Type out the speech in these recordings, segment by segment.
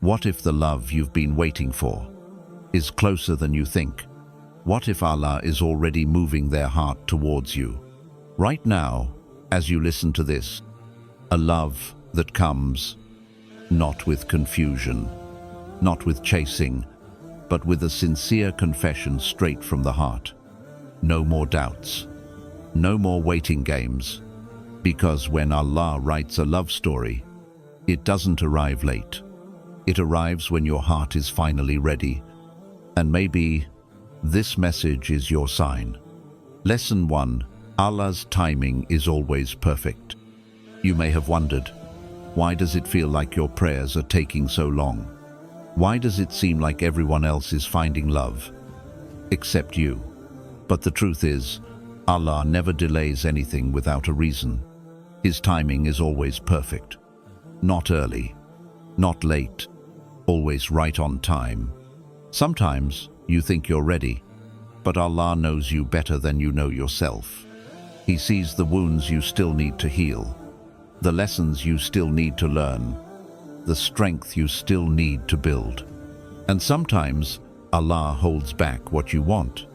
What if the love you've been waiting for is closer than you think? What if Allah is already moving their heart towards you? Right now, as you listen to this, a love that comes not with confusion, not with chasing, but with a sincere confession straight from the heart. No more doubts, no more waiting games, because when Allah writes a love story, it doesn't arrive late. It arrives when your heart is finally ready, and maybe this message is your sign. Lesson 1. Allah's timing is always perfect. You may have wondered, why does it feel like your prayers are taking so long? Why does it seem like everyone else is finding love, except you? But the truth is, Allah never delays anything without a reason. His timing is always perfect. Not early, not late, always right on time. Sometimes you think you're ready, but Allah knows you better than you know yourself. He sees the wounds you still need to heal, the lessons you still need to learn, the strength you still need to build. And sometimes Allah holds back what you want,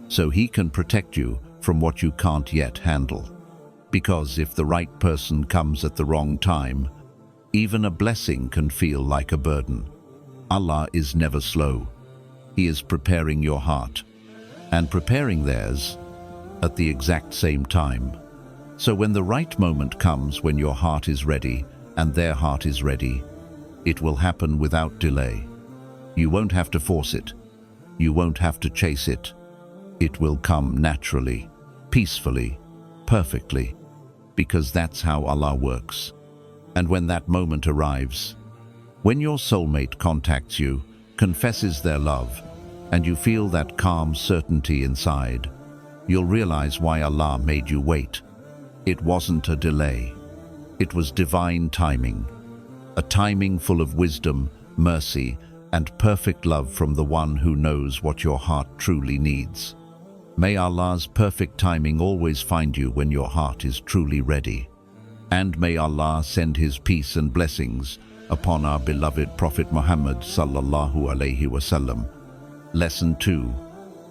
so He can protect you from what you can't yet handle. Because if the right person comes at the wrong time, even a blessing can feel like a burden. Allah is never slow. He is preparing your heart and preparing theirs at the exact same time. So when the right moment comes, when your heart is ready and their heart is ready, it will happen without delay. You won't have to force it. You won't have to chase it. It will come naturally, peacefully, perfectly, because that's how Allah works. And when that moment arrives, when your soulmate contacts you, confesses their love, and you feel that calm certainty inside, you'll realize why Allah made you wait. It wasn't a delay. It was divine timing, a timing full of wisdom, mercy, and perfect love from the one who knows what your heart truly needs. May Allah's perfect timing always find you when your heart is truly ready. And may Allah send His peace and blessings upon our beloved Prophet Muhammad sallallahu alaihi wasallam. Lesson 2.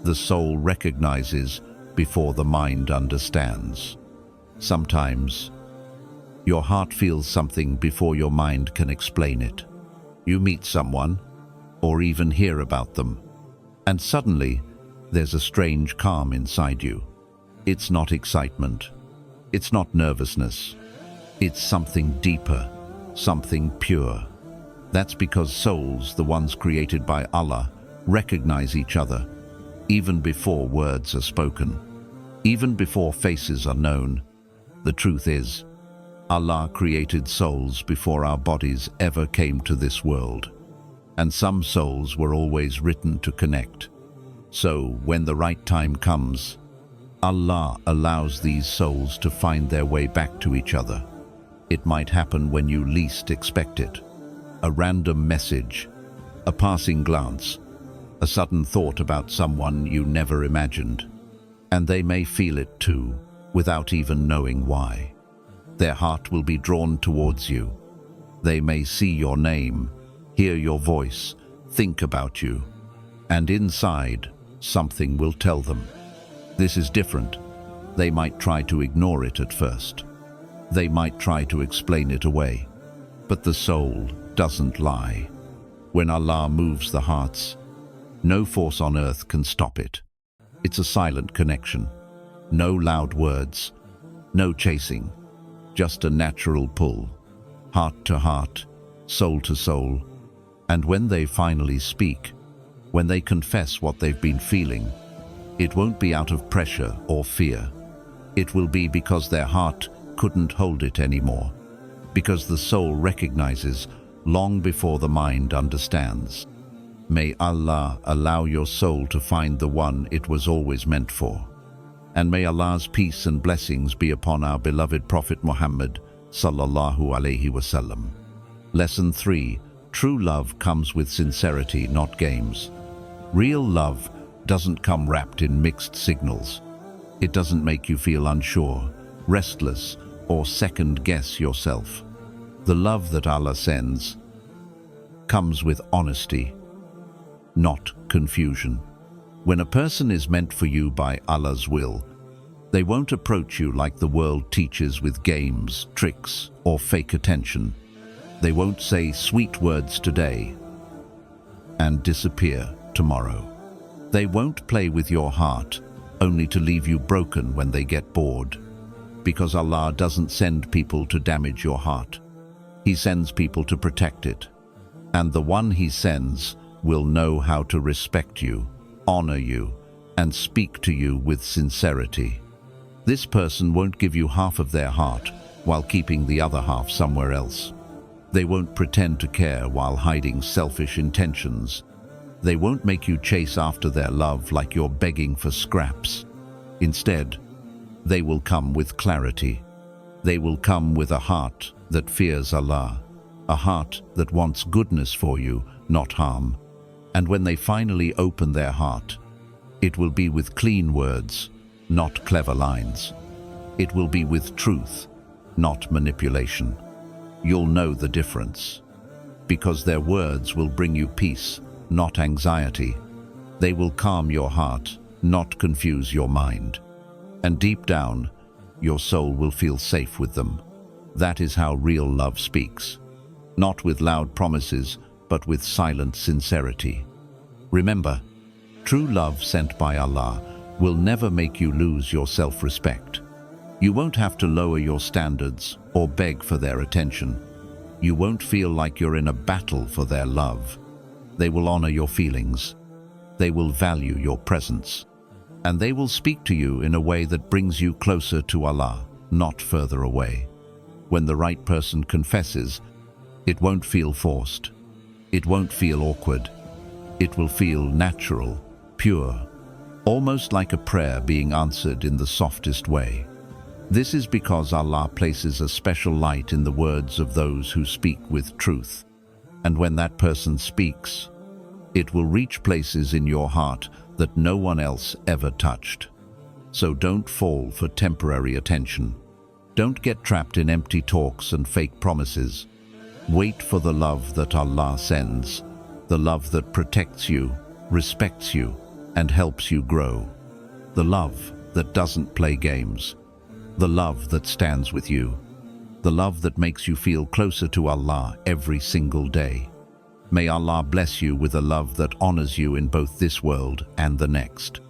The soul recognizes before the mind understands. Sometimes, your heart feels something before your mind can explain it. You meet someone, or even hear about them, and suddenly, there's a strange calm inside you. It's not excitement. It's not nervousness. It's something deeper, something pure. That's because souls, the ones created by Allah, recognize each other, even before words are spoken, even before faces are known. The truth is, Allah created souls before our bodies ever came to this world, and some souls were always written to connect. So, when the right time comes, Allah allows these souls to find their way back to each other. It might happen when you least expect it. A random message, a passing glance, a sudden thought about someone you never imagined. And they may feel it too, without even knowing why. Their heart will be drawn towards you. They may see your name, hear your voice, think about you, and inside, something will tell them, this is different. They might try to ignore it at first. They might try to explain it away. But the soul doesn't lie. When Allah moves the hearts, no force on earth can stop it. It's a silent connection. No loud words, no chasing, just a natural pull, heart to heart, soul to soul. And when they finally speak, when they confess what they've been feeling, it won't be out of pressure or fear. It will be because their heart couldn't hold it anymore, because the soul recognizes long before the mind understands. May Allah allow your soul to find the one it was always meant for. And may Allah's peace and blessings be upon our beloved Prophet Muhammad sallallahu alaihi wasallam. Lesson 3. True love comes with sincerity, not games. Real love doesn't come wrapped in mixed signals. It doesn't make you feel unsure, restless, or second-guess yourself. The love that Allah sends comes with honesty, not confusion. When a person is meant for you by Allah's will, they won't approach you like the world teaches with games, tricks, or fake attention. They won't say sweet words today and disappear tomorrow. They won't play with your heart only to leave you broken when they get bored. Because Allah doesn't send people to damage your heart. He sends people to protect it. And the one He sends will know how to respect you, honor you, and speak to you with sincerity. This person won't give you half of their heart while keeping the other half somewhere else. They won't pretend to care while hiding selfish intentions. They won't make you chase after their love like you're begging for scraps. Instead, they will come with clarity. They will come with a heart that fears Allah, a heart that wants goodness for you, not harm. And when they finally open their heart, it will be with clean words, not clever lines. It will be with truth, not manipulation. You'll know the difference, because their words will bring you peace, not anxiety. They will calm your heart, not confuse your mind. And deep down, your soul will feel safe with them. That is how real love speaks. Not with loud promises, but with silent sincerity. Remember, true love sent by Allah will never make you lose your self-respect. You won't have to lower your standards or beg for their attention. You won't feel like you're in a battle for their love. They will honor your feelings. They will value your presence. And they will speak to you in a way that brings you closer to Allah, not further away. When the right person confesses, it won't feel forced. It won't feel awkward. It will feel natural, pure, almost like a prayer being answered in the softest way. This is because Allah places a special light in the words of those who speak with truth. And when that person speaks, it will reach places in your heart that no one else ever touched. So don't fall for temporary attention. Don't get trapped in empty talks and fake promises. Wait for the love that Allah sends, the love that protects you, respects you, and helps you grow. The love that doesn't play games. The love that stands with you. The love that makes you feel closer to Allah every single day. May Allah bless you with a love that honors you in both this world and the next.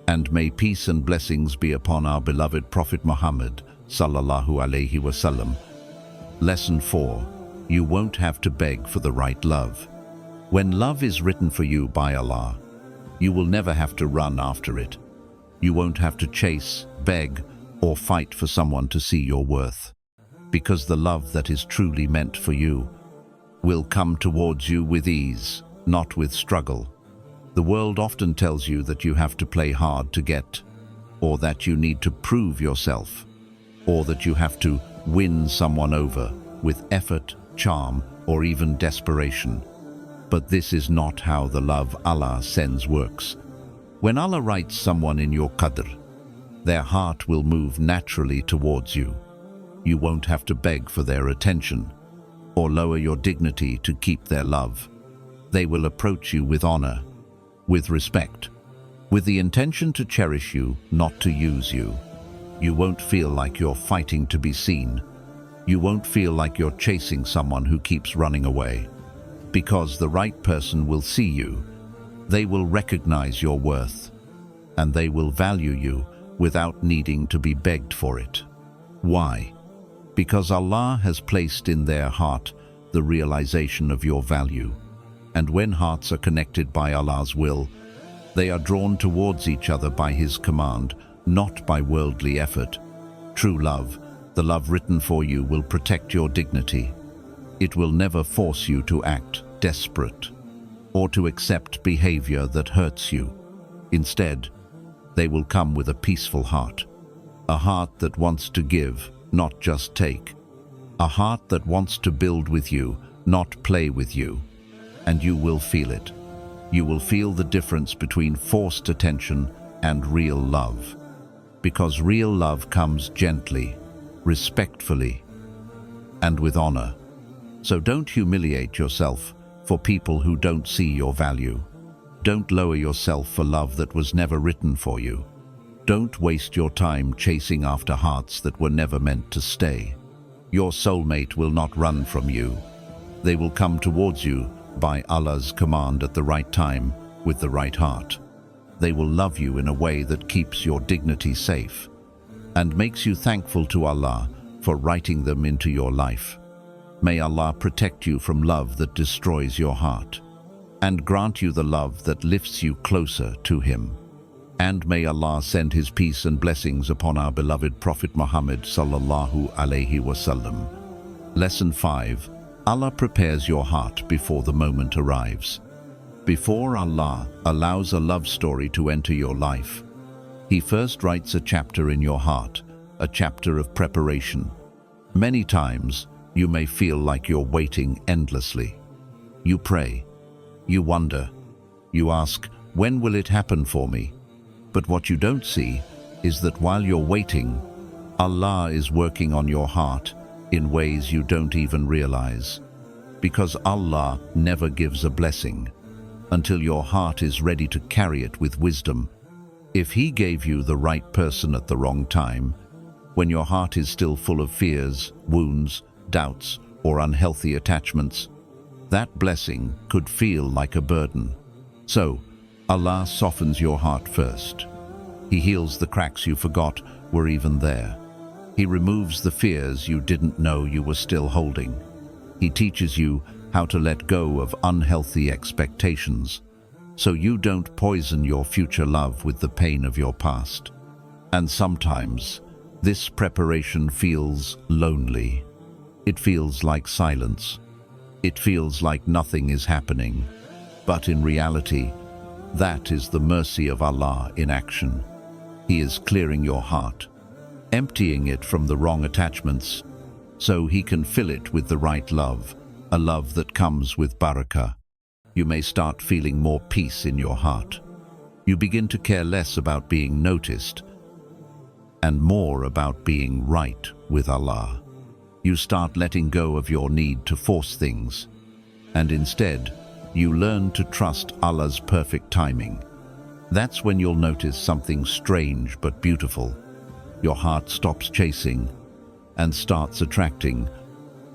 And may peace and blessings be upon our beloved Prophet Muhammad, sallallahu alaihi wasallam. Lesson 4. You won't have to beg for the right love. When love is written for you by Allah, you will never have to run after it. You won't have to chase, beg, or fight for someone to see your worth. Because the love that is truly meant for you will come towards you with ease, not with struggle. The world often tells you that you have to play hard to get, or that you need to prove yourself, or that you have to win someone over with effort, charm, or even desperation. But this is not how the love Allah sends works. When Allah writes someone in your Qadr, their heart will move naturally towards you. You won't have to beg for their attention or lower your dignity to keep their love. They will approach you with honor, with respect, with the intention to cherish you, not to use you. You won't feel like you're fighting to be seen. You won't feel like you're chasing someone who keeps running away. Because the right person will see you, they will recognize your worth, and they will value you without needing to be begged for it. Why? Because Allah has placed in their heart the realization of your value. And when hearts are connected by Allah's will, they are drawn towards each other by His command, not by worldly effort. True love, the love written for you, will protect your dignity. It will never force you to act desperate or to accept behavior that hurts you. Instead, they will come with a peaceful heart, a heart that wants to give, not just take, a heart that wants to build with you, not play with you. And you will feel it. You will feel the difference between forced attention and real love. Because real love comes gently, respectfully, and with honor. So don't humiliate yourself for people who don't see your value. Don't lower yourself for love that was never written for you. Don't waste your time chasing after hearts that were never meant to stay. Your soulmate will not run from you. They will come towards you by Allah's command at the right time with the right heart. They will love you in a way that keeps your dignity safe and makes you thankful to Allah for writing them into your life. May Allah protect you from love that destroys your heart and grant you the love that lifts you closer to Him. And may Allah send His peace and blessings upon our beloved Prophet Muhammad sallallahu alaihi wasallam. Lesson 5. Allah prepares your heart before the moment arrives. Before Allah allows a love story to enter your life, He first writes a chapter in your heart, a chapter of preparation. Many times, you may feel like you're waiting endlessly. You pray, you wonder, you ask, when will it happen for me? But what you don't see is that while you're waiting, Allah is working on your heart in ways you don't even realize. Because Allah never gives a blessing until your heart is ready to carry it with wisdom. If He gave you the right person at the wrong time, when your heart is still full of fears, wounds, doubts, or unhealthy attachments, that blessing could feel like a burden. So, Allah softens your heart first. He heals the cracks you forgot were even there. He removes the fears you didn't know you were still holding. He teaches you how to let go of unhealthy expectations, so you don't poison your future love with the pain of your past. And sometimes, this preparation feels lonely. It feels like silence. It feels like nothing is happening. But in reality, that is the mercy of Allah in action. He is clearing your heart, emptying it from the wrong attachments, so He can fill it with the right love, a love that comes with barakah. You may start feeling more peace in your heart. You begin to care less about being noticed and more about being right with Allah. You start letting go of your need to force things, and instead, you learn to trust Allah's perfect timing. That's when you'll notice something strange but beautiful. Your heart stops chasing and starts attracting,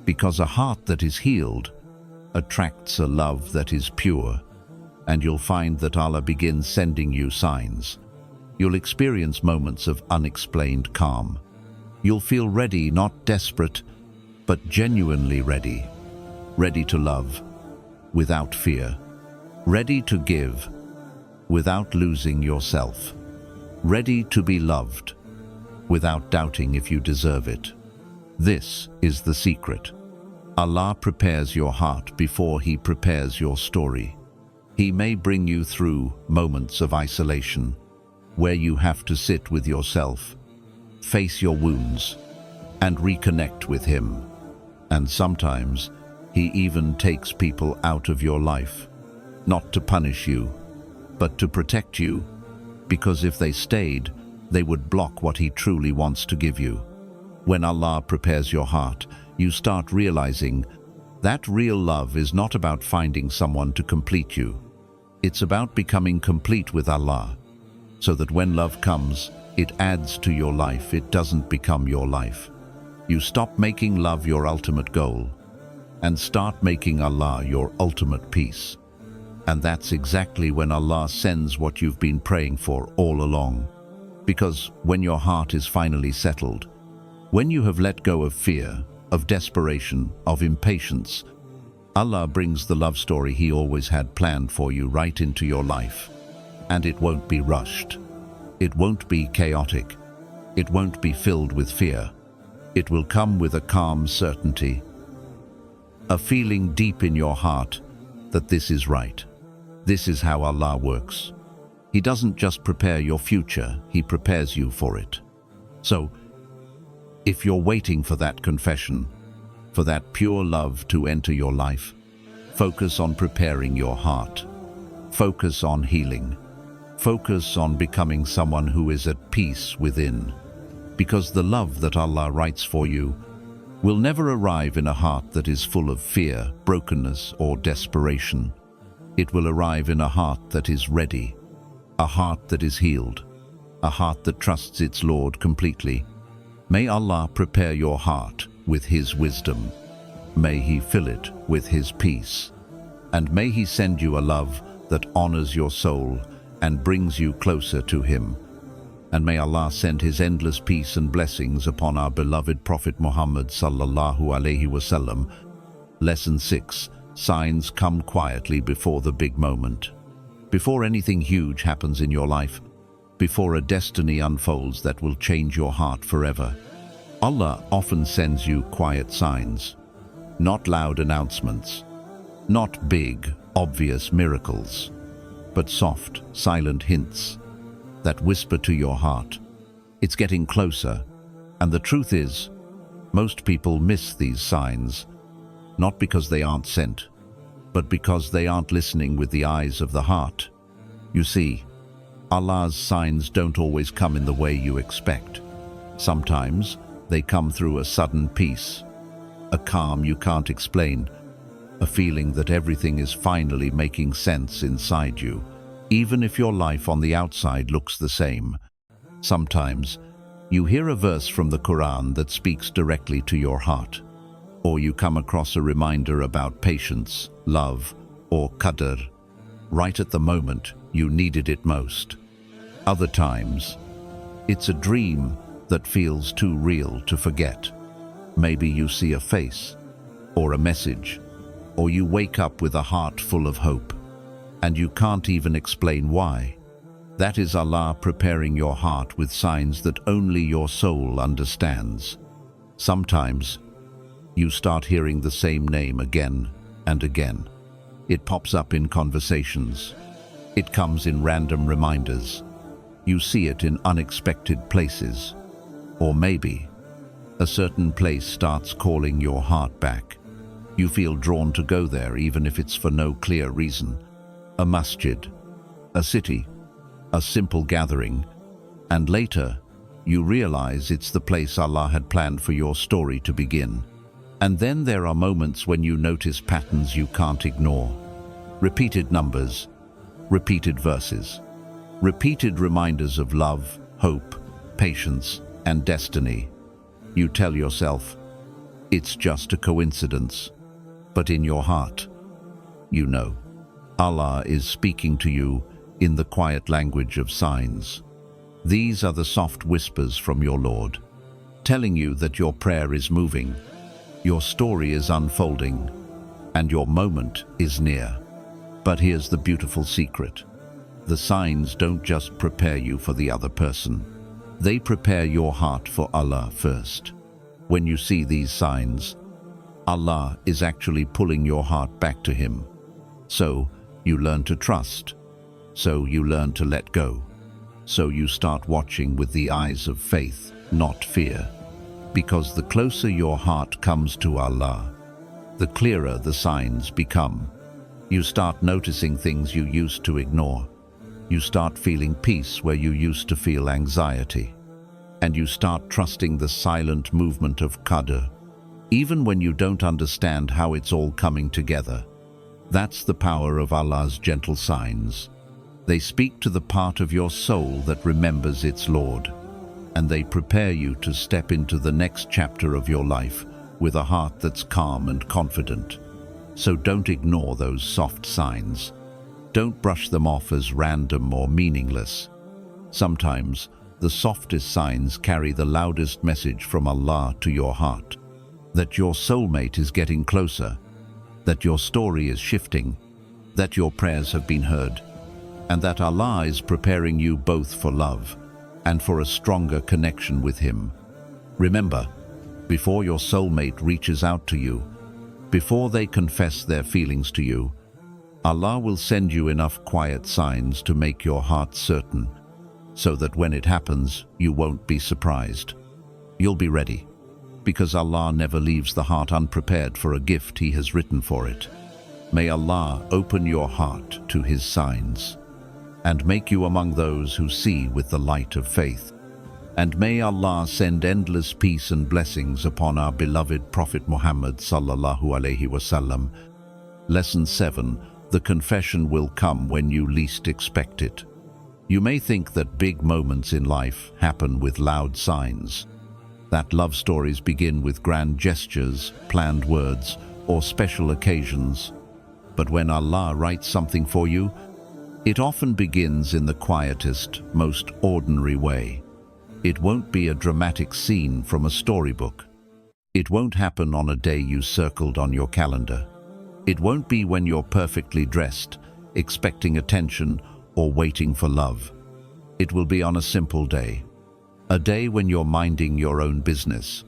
because a heart that is healed attracts a love that is pure, and you'll find that Allah begins sending you signs. You'll experience moments of unexplained calm. You'll feel ready, not desperate, but genuinely ready. Ready to love without fear. Ready to give without losing yourself. Ready to be loved without doubting if you deserve it. This is the secret. Allah prepares your heart before He prepares your story. He may bring you through moments of isolation, where you have to sit with yourself, face your wounds, and reconnect with Him. And sometimes, He even takes people out of your life, not to punish you, but to protect you, because if they stayed, they would block what He truly wants to give you. When Allah prepares your heart, you start realizing that real love is not about finding someone to complete you. It's about becoming complete with Allah, so that when love comes, it adds to your life, it doesn't become your life. You stop making love your ultimate goal and start making Allah your ultimate peace. And that's exactly when Allah sends what you've been praying for all along. Because when your heart is finally settled, when you have let go of fear, of desperation, of impatience, Allah brings the love story He always had planned for you right into your life. And it won't be rushed. It won't be chaotic. It won't be filled with fear. It will come with a calm certainty, a feeling deep in your heart that this is right. This is how Allah works. He doesn't just prepare your future, He prepares you for it. So, if you're waiting for that confession, for that pure love to enter your life, focus on preparing your heart. Focus on healing. Focus on becoming someone who is at peace within. Because the love that Allah writes for you will never arrive in a heart that is full of fear, brokenness, or desperation. It will arrive in a heart that is ready, a heart that is healed, a heart that trusts its Lord completely. May Allah prepare your heart with His wisdom. May He fill it with His peace. And may He send you a love that honors your soul and brings you closer to Him. And may Allah send His endless peace and blessings upon our beloved Prophet Muhammad sallallahu alaihi wasallam. Lesson 6. Signs come quietly before the big moment. Before anything huge happens in your life, before a destiny unfolds that will change your heart forever, Allah often sends you quiet signs. Not loud announcements, not big, obvious miracles, but soft, silent hints that whisper to your heart, it's getting closer. And the truth is, most people miss these signs, not because they aren't sent, but because they aren't listening with the eyes of the heart. You see, Allah's signs don't always come in the way you expect. Sometimes they come through a sudden peace, a calm you can't explain, a feeling that everything is finally making sense inside you, even if your life on the outside looks the same. Sometimes you hear a verse from the Quran that speaks directly to your heart, or you come across a reminder about patience, love, or Qadr, right at the moment you needed it most. Other times, it's a dream that feels too real to forget. Maybe you see a face, or a message, or you wake up with a heart full of hope, and you can't even explain why. That is Allah preparing your heart with signs that only your soul understands. Sometimes, you start hearing the same name again and again. It pops up in conversations. It comes in random reminders. You see it in unexpected places. Or maybe, a certain place starts calling your heart back. You feel drawn to go there even if it's for no clear reason. A masjid, a city, a simple gathering, and later you realize it's the place Allah had planned for your story to begin. And then there are moments when you notice patterns you can't ignore. Repeated numbers, repeated verses, repeated reminders of love, hope, patience, and destiny. You tell yourself, it's just a coincidence. But in your heart, you know, Allah is speaking to you in the quiet language of signs. These are the soft whispers from your Lord, telling you that your prayer is moving, your story is unfolding, and your moment is near. But here's the beautiful secret. The signs don't just prepare you for the other person. They prepare your heart for Allah first. When you see these signs, Allah is actually pulling your heart back to Him. So you learn to trust. So you learn to let go. So you start watching with the eyes of faith, not fear. Because the closer your heart comes to Allah, the clearer the signs become. You start noticing things you used to ignore. You start feeling peace where you used to feel anxiety. And you start trusting the silent movement of Qadr, even when you don't understand how it's all coming together. That's the power of Allah's gentle signs. They speak to the part of your soul that remembers its Lord, and they prepare you to step into the next chapter of your life with a heart that's calm and confident. So don't ignore those soft signs. Don't brush them off as random or meaningless. Sometimes, the softest signs carry the loudest message from Allah to your heart. That your soulmate is getting closer, that your story is shifting, that your prayers have been heard, and that Allah is preparing you both for love and for a stronger connection with Him. Remember, before your soulmate reaches out to you, before they confess their feelings to you, Allah will send you enough quiet signs to make your heart certain, so that when it happens, you won't be surprised. You'll be ready, because Allah never leaves the heart unprepared for a gift He has written for it. May Allah open your heart to His signs and make you among those who see with the light of faith. And may Allah send endless peace and blessings upon our beloved Prophet Muhammad sallallahu alaihi wasallam. Lesson 7. The confession will come when you least expect it. You may think that big moments in life happen with loud signs, that love stories begin with grand gestures, planned words, or special occasions. But when Allah writes something for you, it often begins in the quietest, most ordinary way. It won't be a dramatic scene from a storybook. It won't happen on a day you circled on your calendar. It won't be when you're perfectly dressed, expecting attention or waiting for love. It will be on a simple day. A day when you're minding your own business.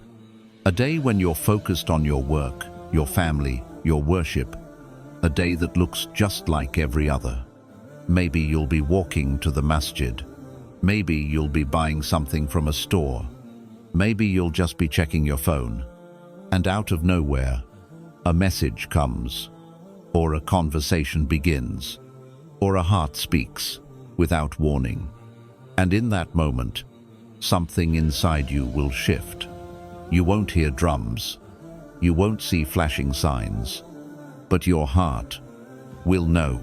A day when you're focused on your work, your family, your worship. A day that looks just like every other. Maybe you'll be walking to the masjid. Maybe you'll be buying something from a store. Maybe you'll just be checking your phone. And out of nowhere, a message comes, or a conversation begins, or a heart speaks without warning. And in that moment, something inside you will shift. You won't hear drums. You won't see flashing signs. But your heart will know.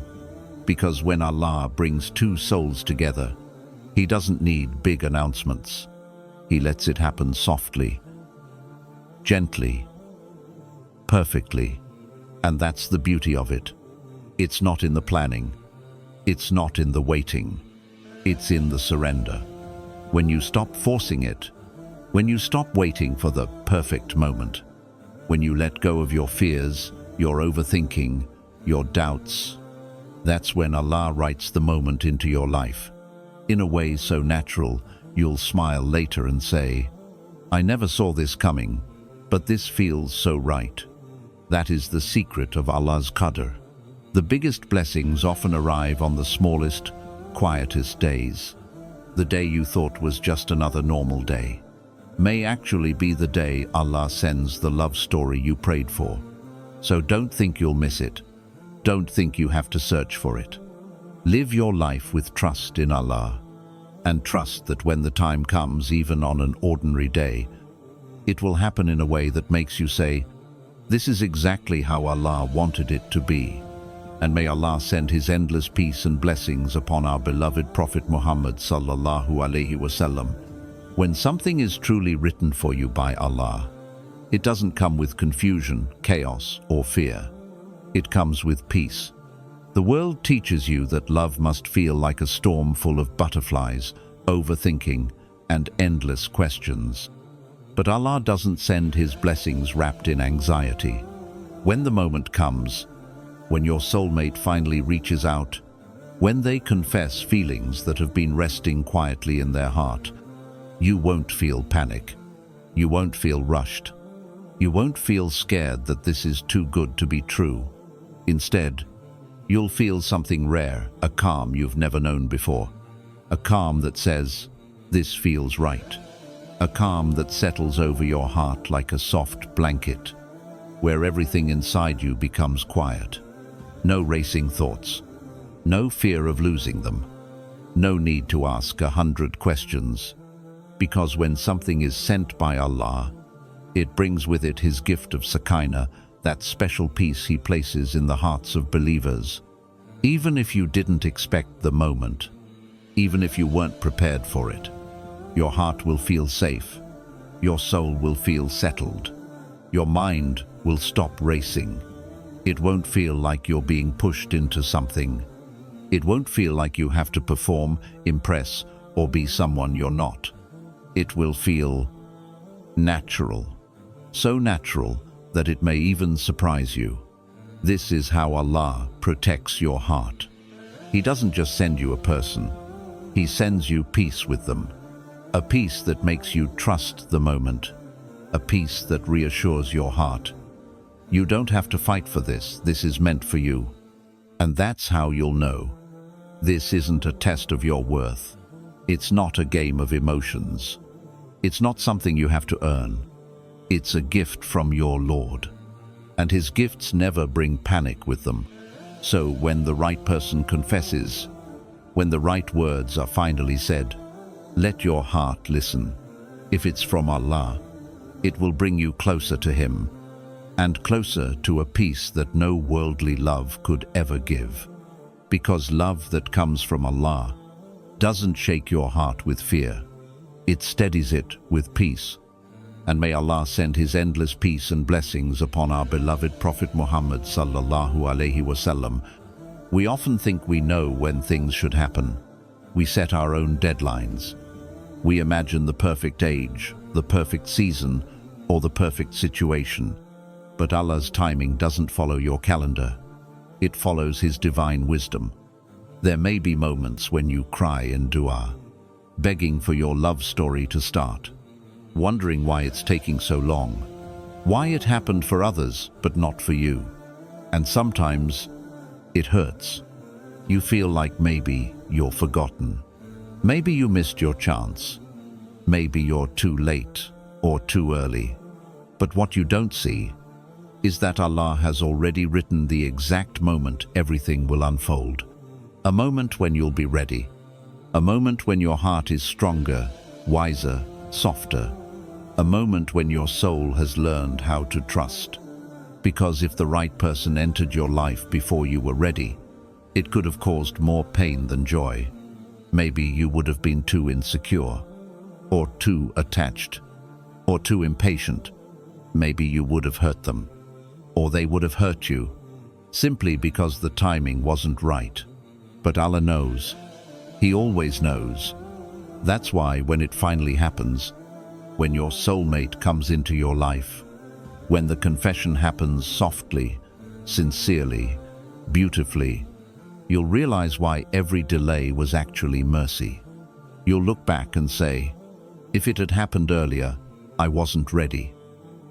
Because when Allah brings two souls together, He doesn't need big announcements. He lets it happen softly, gently, perfectly. And that's the beauty of it. It's not in the planning. It's not in the waiting. It's in the surrender. When you stop forcing it, when you stop waiting for the perfect moment, when you let go of your fears, your overthinking, your doubts, that's when Allah writes the moment into your life. In a way so natural, you'll smile later and say, "I never saw this coming, but this feels so right." That is the secret of Allah's Qadr. The biggest blessings often arrive on the smallest, quietest days. The day you thought was just another normal day may actually be the day Allah sends the love story you prayed for. So don't think you'll miss it. Don't think you have to search for it. Live your life with trust in Allah, and trust that when the time comes, even on an ordinary day, it will happen in a way that makes you say, "This is exactly how Allah wanted it to be." And may Allah send His endless peace and blessings upon our beloved Prophet Muhammad sallallahu alaihi wasallam. When something is truly written for you by Allah, it doesn't come with confusion, chaos, or fear. It comes with peace. The world teaches you that love must feel like a storm full of butterflies, overthinking, and endless questions. But Allah doesn't send His blessings wrapped in anxiety. When the moment comes, when your soulmate finally reaches out, when they confess feelings that have been resting quietly in their heart, you won't feel panic. You won't feel rushed. You won't feel scared that this is too good to be true. Instead, you'll feel something rare, a calm you've never known before. A calm that says, "This feels right." A calm that settles over your heart like a soft blanket, where everything inside you becomes quiet. No racing thoughts. No fear of losing them. No need to ask 100 questions. Because when something is sent by Allah, it brings with it His gift of Sakina, that special peace He places in the hearts of believers. Even if you didn't expect the moment, even if you weren't prepared for it, your heart will feel safe. Your soul will feel settled. Your mind will stop racing. It won't feel like you're being pushed into something. It won't feel like you have to perform, impress, or be someone you're not. It will feel natural. So natural that it may even surprise you. This is how Allah protects your heart. He doesn't just send you a person. He sends you peace with them. A peace that makes you trust the moment. A peace that reassures your heart. You don't have to fight for this. This is meant for you. And that's how you'll know. This isn't a test of your worth. It's not a game of emotions. It's not something you have to earn. It's a gift from your Lord. And His gifts never bring panic with them. So when the right person confesses, when the right words are finally said, Let your heart listen. If it's from Allah, it will bring you closer to Him, and closer to a peace that no worldly love could ever give. Because love that comes from Allah doesn't shake your heart with fear. It steadies it with peace. And may Allah send His endless peace and blessings upon our beloved Prophet Muhammad sallallahu alaihi wasallam. We often think we know when things should happen. We set our own deadlines. We imagine the perfect age, the perfect season, or the perfect situation. But Allah's timing doesn't follow your calendar. It follows His divine wisdom. There may be moments when you cry in dua, begging for your love story to start, wondering why it's taking so long, why it happened for others but not for you. And sometimes it hurts. You feel like maybe you're forgotten. Maybe you missed your chance. Maybe you're too late or too early. But what you don't see is that Allah has already written the exact moment everything will unfold. A moment when you'll be ready. A moment when your heart is stronger, wiser, softer. A moment when your soul has learned how to trust. Because if the right person entered your life before you were ready, it could have caused more pain than joy. Maybe you would have been too insecure, or too attached, or too impatient. Maybe you would have hurt them, or they would have hurt you, simply because the timing wasn't right. But Allah knows. He always knows. That's why when it finally happens, when your soulmate comes into your life, when the confession happens softly, sincerely, beautifully, you'll realize why every delay was actually mercy. You'll look back and say, if it had happened earlier, I wasn't ready.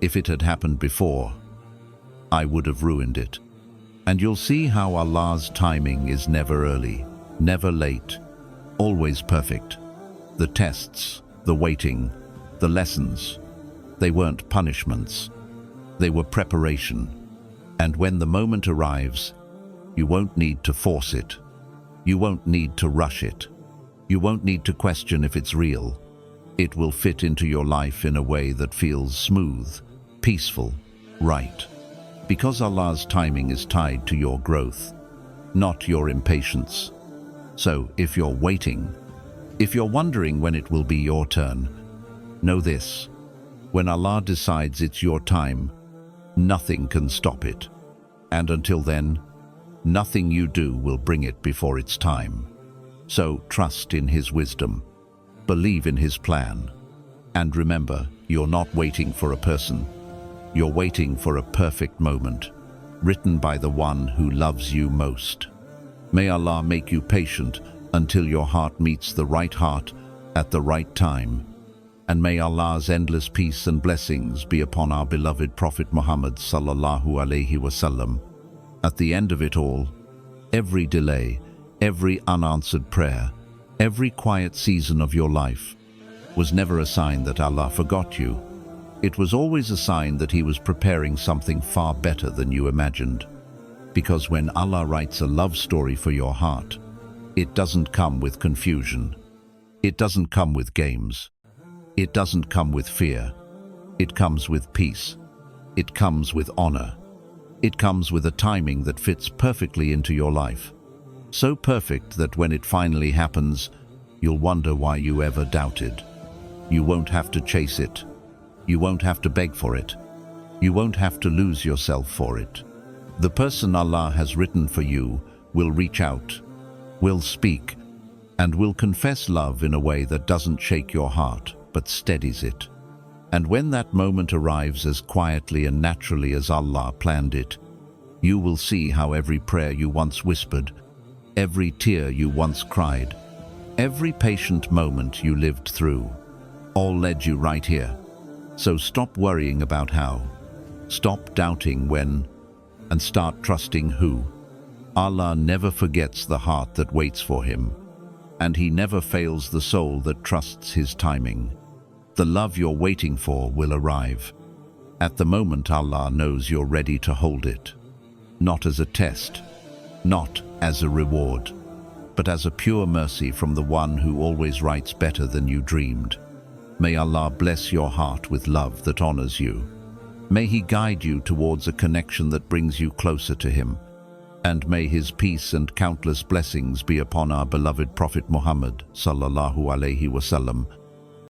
If it had happened before, I would have ruined it. And you'll see how Allah's timing is never early, never late, always perfect. The tests, the waiting, the lessons, they weren't punishments. They were preparation. And when the moment arrives, you won't need to force it. You won't need to rush it. You won't need to question if it's real. It will fit into your life in a way that feels smooth, peaceful, right. Because Allah's timing is tied to your growth, not your impatience. So if you're waiting, if you're wondering when it will be your turn, know this: when Allah decides it's your time, nothing can stop it. And until then, nothing you do will bring it before its time. So trust in His wisdom, believe in His plan, and remember, you're not waiting for a person. You're waiting for a perfect moment, written by the one who loves you most. May Allah make you patient until your heart meets the right heart at the right time. And may Allah's endless peace and blessings be upon our beloved Prophet Muhammad sallallahu alaihi wasallam. At the end of it all, every delay, every unanswered prayer, every quiet season of your life was never a sign that Allah forgot you. It was always a sign that He was preparing something far better than you imagined. Because when Allah writes a love story for your heart, it doesn't come with confusion. It doesn't come with games. It doesn't come with fear. It comes with peace. It comes with honor. It comes with a timing that fits perfectly into your life. So perfect that when it finally happens, you'll wonder why you ever doubted. You won't have to chase it. You won't have to beg for it. You won't have to lose yourself for it. The person Allah has written for you will reach out, will speak, and will confess love in a way that doesn't shake your heart, but steadies it. And when that moment arrives as quietly and naturally as Allah planned it, you will see how every prayer you once whispered, every tear you once cried, every patient moment you lived through, all led you right here. So stop worrying about how, stop doubting when, and start trusting who. Allah never forgets the heart that waits for Him, and He never fails the soul that trusts His timing. The love you're waiting for will arrive. At the moment Allah knows you're ready to hold it. Not as a test, not as a reward, but as a pure mercy from the one who always writes better than you dreamed. May Allah bless your heart with love that honors you. May He guide you towards a connection that brings you closer to Him. And may His peace and countless blessings be upon our beloved Prophet Muhammad sallallahu alaihi wasallam,